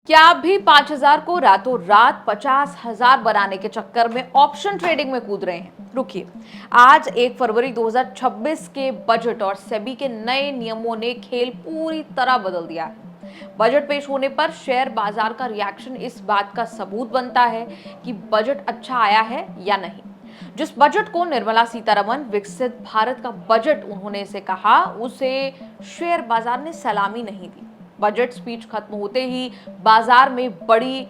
क्या आप भी 5,000 को रातों रात 50,000 बनाने के चक्कर में ऑप्शन ट्रेडिंग में कूद रहे हैं? रुकिए, आज 1 फरवरी 2026 के बजट और सेबी के नए नियमों ने खेल पूरी तरह बदल दिया है। बजट पेश होने पर शेयर बाजार का रिएक्शन इस बात का सबूत बनता है कि बजट अच्छा आया है या नहीं। जिस बजट को निर्मला सीतारमण विकसित भारत का बजट उन्होंने इसे कहा, उसे शेयर बाजार ने सलामी नहीं दी। बजट स्पीच खत्म होते ही बाजार में बड़ी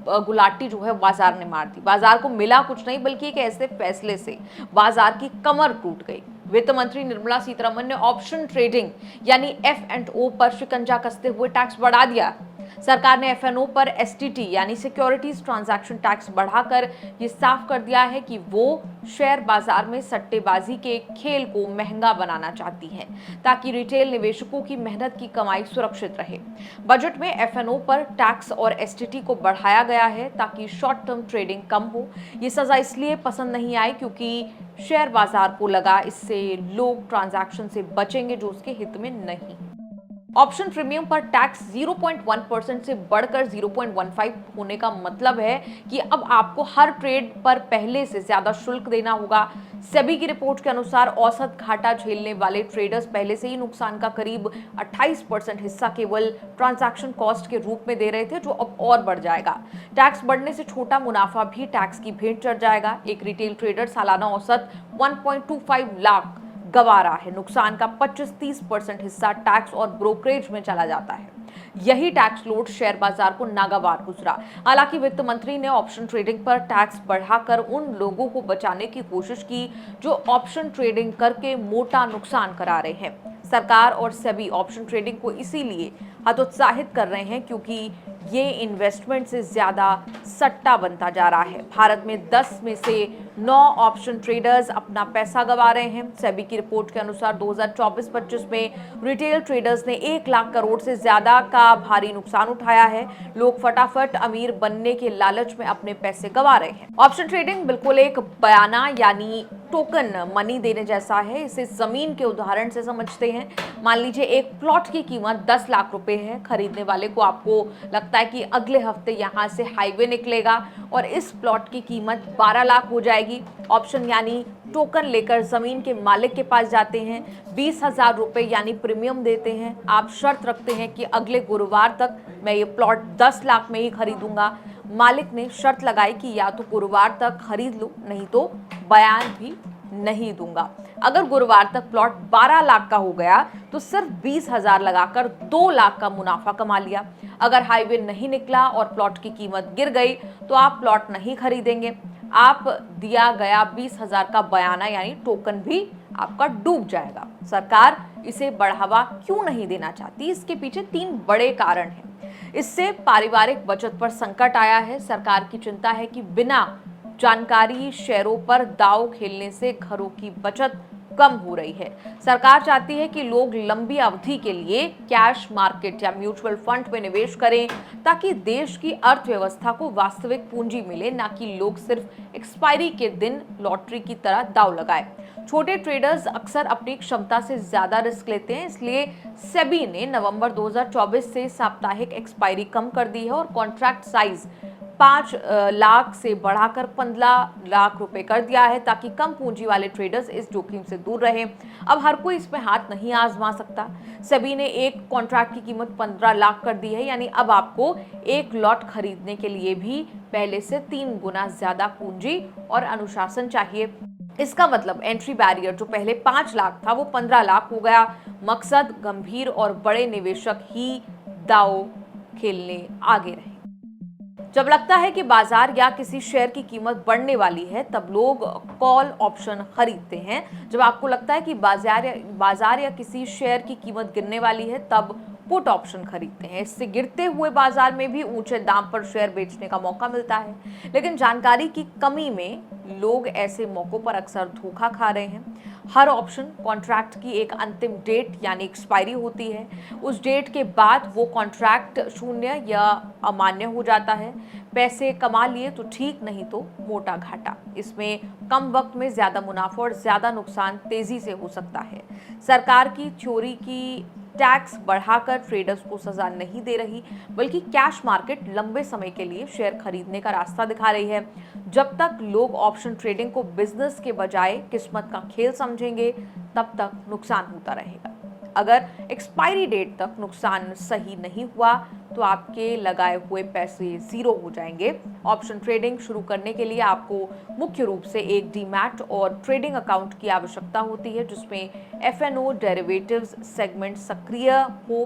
गुलाटी जो है बाजार ने मार दी। बाजार को मिला कुछ नहीं, बल्कि एक ऐसे फैसले से बाजार की कमर टूट गई। वित्त मंत्री निर्मला सीतारमण ने ऑप्शन ट्रेडिंग यानी F&O पर शिकंजा कसते हुए टैक्स बढ़ा दिया। सरकार ने F&O पर STT यानी सिक्योरिटीज ट्रांजैक्शन टैक्स बढ़ाकर ये साफ कर दिया है कि वो शेयर बाजार में सट्टेबाजी के खेल को महंगा बनाना चाहती है, ताकि रिटेल निवेशकों की मेहनत की कमाई सुरक्षित रहे। बजट में F&O पर टैक्स और STT को बढ़ाया गया है ताकि शॉर्ट टर्म ट्रेडिंग कम हो। ये सजा इसलिए पसंद नहीं आई क्योंकि शेयर बाजार को लगा इससे लोग ट्रांजैक्शन से बचेंगे जो उसके हित में नहीं। ऑप्शन प्रीमियम पर टैक्स 0.1% से बढ़कर 0.15 होने का मतलब है कि अब आपको हर ट्रेड पर पहले से ज्यादा शुल्क देना होगा। सेबी की रिपोर्ट के अनुसार औसत घाटा झेलने वाले ट्रेडर्स पहले से ही नुकसान का करीब 28% हिस्सा केवल ट्रांजैक्शन कॉस्ट के रूप में दे रहे थे, जो अब और बढ़ जाएगा। टैक्स बढ़ने से छोटा मुनाफा भी टैक्स की भेंट चढ़ जाएगा। एक रिटेल ट्रेडर सालाना औसत 1.25 लाख गंवा रहा है। नुकसान का 25-30% हिस्सा टैक्स और ब्रोकरेज में चला जाता है। यही टैक्स लोड शेयर बाजार को नागवार गुजरा। हालांकि वित्त मंत्री ने ऑप्शन ट्रेडिंग पर टैक्स बढ़ाकर उन लोगों को बचाने की कोशिश की जो ऑप्शन ट्रेडिंग करके मोटा नुकसान करा रहे हैं। सरकार और सेबी ऑप्शन ट्रेडिंग को इसीलिए हतोत्साहित कर रहे हैं क्योंकि ये इन्वेस्टमेंट से ज्यादा सट्टा बनता जा रहा है। भारत में 10 में से 9 ऑप्शन ट्रेडर्स अपना पैसा गंवा रहे हैं। सेबी की रिपोर्ट के अनुसार 2024-25 में रिटेल ट्रेडर्स ने 1 लाख करोड़ से ज्यादा का भारी नुकसान उठाया है। लोग फटाफट अमीर बनने के लालच में अपने पैसे गंवा रहे हैं। ऑप्शन ट्रेडिंग बिल्कुल एक बयाना यानी टोकन मनी देने जैसा है। इसे जमीन के उदाहरण से समझते हैं। मान लीजिए एक प्लॉट की कीमत 10 लाख रुपए है। खरीदने वाले को आपको लगता है कि अगले हफ्ते यहाँ से हाईवे निकलेगा और इस प्लॉट की कीमत 12 लाख हो जाएगी। ऑप्शन यानी टोकन लेकर जमीन के मालिक के पास जाते हैं, 20,000 रुपए यानी प्रीमियम देते हैं। आप शर्त रखते हैं कि अगले गुरुवार तक मैं ये प्लॉट 10 लाख में ही खरीदूंगा। मालिक ने शर्त लगाई कि या तो गुरुवार तक खरीद लो, नहीं तो बयान भी नहीं दूंगा। अगर गुरुवार तक प्लॉट 12 लाख का हो गया तो सिर्फ 20,000 लगाकर 2 लाख का मुनाफा कमा लिया। अगर हाईवे नहीं निकला और प्लॉट की कीमत गिर गई तो आप प्लॉट नहीं खरीदेंगे। आप दिया गया 20,000 का बयाना यानी टोकन भी आपका डूब जाएगा। सरकार इसे बढ़ावा क्यों नहीं देना चाहती? इसके पीछे 3 बड़े कारण हैं। इससे पारिवारिक बचत पर संकट आया है। सरकार की चिंता है कि बिना जानकारी शेयरों पर दांव खेलने से घरों की बचत कम हो रही है। सरकार चाहती है कि लोग लंबी अवधि के लिए कैश मार्केट या म्यूचुअल फंड में निवेश करें ताकि देश की अर्थव्यवस्था को वास्तविक पूंजी मिले, ना कि लोग सिर्फ एक्सपायरी के दिन लॉटरी की तरह दांव लगाए। छोटे ट्रेडर्स अक्सर अपनी क्षमता से ज्यादा रिस्क लेते हैं, इसलिए सेबी ने नवंबर 2024 से साप्ताहिक एक्सपायरी कम कर दी है और कॉन्ट्रैक्ट साइज 5 लाख से बढ़ाकर 15 लाख रुपए कर दिया है ताकि कम पूंजी वाले ट्रेडर्स इस जोखिम से दूर रहें। अब हर कोई इसमें हाथ नहीं आजमा सकता। सेबी ने एक कॉन्ट्रैक्ट की कीमत 15 लाख कर दी है, यानी अब आपको एक लॉट खरीदने के लिए भी पहले से 3 गुना ज्यादा पूंजी और अनुशासन चाहिए। इसका मतलब एंट्री बैरियर जो पहले 5 लाख था वो 15 लाख हो गया। मकसद गंभीर और बड़े निवेशक ही दांव खेलने आगे रहे। जब लगता है कि बाजार या किसी शेयर की कीमत बढ़ने वाली है तब लोग कॉल ऑप्शन खरीदते हैं। जब आपको लगता है कि बाजार या किसी शेयर की कीमत गिरने वाली है तब पुट ऑप्शन खरीदते हैं। इससे गिरते हुए बाजार में भी ऊंचे दाम पर शेयर बेचने का मौका मिलता है। लेकिन जानकारी की कमी में लोग ऐसे मौकों पर अक्सर धोखा खा रहे हैं। हर ऑप्शन कॉन्ट्रैक्ट की एक अंतिम डेट यानी एक्सपायरी होती है। उस डेट के बाद वो कॉन्ट्रैक्ट शून्य या अमान्य हो जाता है। पैसे कमा लिए तो ठीक, नहीं तो मोटा घाटा। इसमें कम वक्त में ज्यादा मुनाफा और ज्यादा नुकसान तेजी से हो सकता है। सरकार की थ्योरी की टैक्स बढ़ाकर ट्रेडर्स को सजा नहीं दे रही, बल्कि कैश मार्केट लंबे समय के लिए शेयर खरीदने का रास्ता दिखा रही है। जब तक लोग ऑप्शन ट्रेडिंग को बिजनेस के बजाय किस्मत का खेल समझेंगे, तब तक नुकसान होता रहेगा। अगर एक्सपायरी डेट तक नुकसान सही नहीं हुआ तो आपके लगाए हुए पैसे जीरो हो जाएंगे। ऑप्शन ट्रेडिंग शुरू करने के लिए आपको मुख्य रूप से एक डीमैट और ट्रेडिंग अकाउंट की आवश्यकता होती है, जिसमें एफएनओ डेरिवेटिव्स सेगमेंट सक्रिय हो,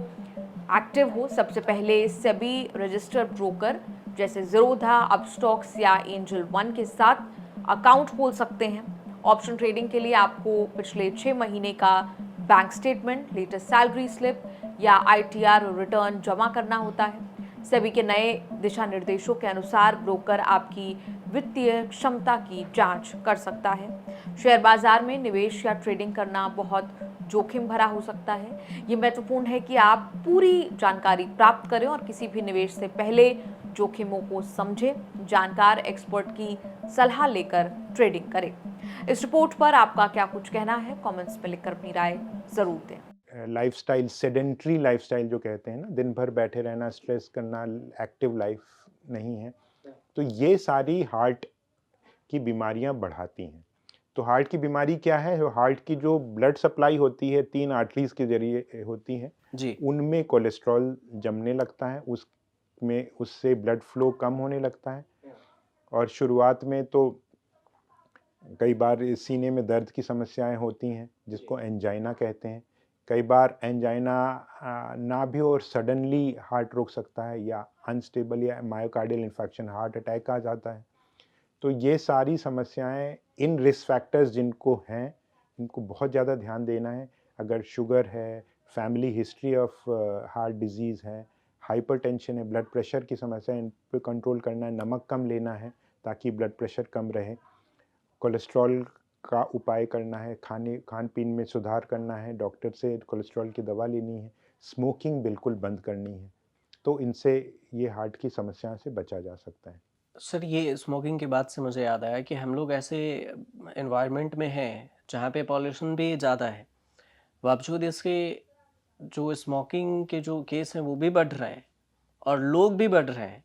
एक्टिव हो। सबसे पहले सेबी रजिस्टर्ड ब्रोकर जैसे ज़ीरोधा, अपस्टॉक्स या एंजल वन के साथ अकाउंट खोल सकते हैं। ऑप्शन ट्रेडिंग के लिए आपको पिछले 6 महीने का bank statement, latest salary slip या आईटीआर रिटर्न जमा करना होता है। सेबी के नए दिशा निर्देशों के अनुसार ब्रोकर आपकी वित्तीय क्षमता की जांच कर सकता है। शेयर बाजार में निवेश या ट्रेडिंग करना बहुत जोखिम भरा हो सकता है। ये महत्वपूर्ण है कि आप पूरी जानकारी प्राप्त करें और किसी भी निवेश से पहले जोखिमों को समझें। जानकार एक्सपर्ट की सलाह लेकर ट्रेडिंग करें। इस रिपोर्ट पर आपका क्या कुछ कहना है? कमेंट्स में लिखकर अपनी राय जरूर दें। लाइफस्टाइल, सेडेंट्री लाइफस्टाइल जो कहते हैं ना, दिन भर बैठे रहना, स्ट्रेस करना, एक्टिव लाइफ नहीं है, तो ये सारी हार्ट की बीमारियां बढ़ाती हैं। तो हार्ट की बीमारी क्या है? हार्ट की जो ब्लड सप्लाई होती है 3 आर्टरीज के जरिए होती है जी। उनमें कोलेस्ट्रॉल जमने लगता है, उसमें उससे ब्लड फ्लो कम होने लगता है। और शुरुआत में तो कई बार सीने में दर्द की समस्याएं होती हैं, जिसको एंजाइना कहते हैं। कई बार एंजाइना ना भी और सडनली हार्ट रोक सकता है, या अनस्टेबल या मायोकार्डियल इन्फेक्शन, हार्ट अटैक आ जाता है। तो ये सारी समस्याएं, इन रिस्क फैक्टर्स जिनको हैं, इनको बहुत ज़्यादा ध्यान देना है। अगर शुगर है, family history of heart disease है, हाइपरटेंशन है, ब्लड प्रेशर की समस्या है, इन पे कंट्रोल करना है। नमक कम लेना है ताकि ब्लड प्रेशर कम रहे। कोलेस्ट्रॉल का उपाय करना है, खान पीन में सुधार करना है, डॉक्टर से कोलेस्ट्रॉल की दवा लेनी है, स्मोकिंग बिल्कुल बंद करनी है। तो इनसे ये हार्ट की समस्या से बचा जा सकता है। सर, ये स्मोकिंग की बात से मुझे याद आया कि हम लोग ऐसे एनवायरनमेंट में हैं जहाँ पे पॉल्यूशन भी ज़्यादा है, बावजूद इसके जो स्मोकिंग के जो केस हैं वो भी बढ़ रहे हैं और लोग भी बढ़ रहे हैं।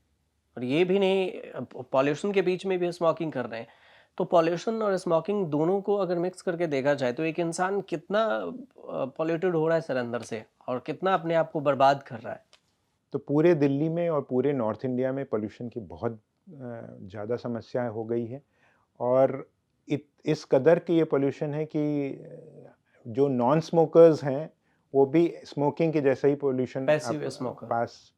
और ये भी नहीं, पॉल्यूशन के बीच में भी स्मोकिंग कर रहे हैं। तो पॉल्यूशन और स्मोकिंग दोनों को अगर मिक्स करके देखा जाए तो एक इंसान कितना पॉल्यूटेड हो रहा है सर अंदर से, और कितना अपने आप को बर्बाद कर रहा है। तो पूरे दिल्ली में और पूरे नॉर्थ इंडिया में पोल्यूशन की बहुत ज़्यादा समस्याएं हो गई है। और इस कदर की ये पोल्यूशन है कि जो नॉन स्मोकर्स हैं वो भी स्मोकिंग के जैसा ही पोल्यूशन पैसिव स्मोकर। पास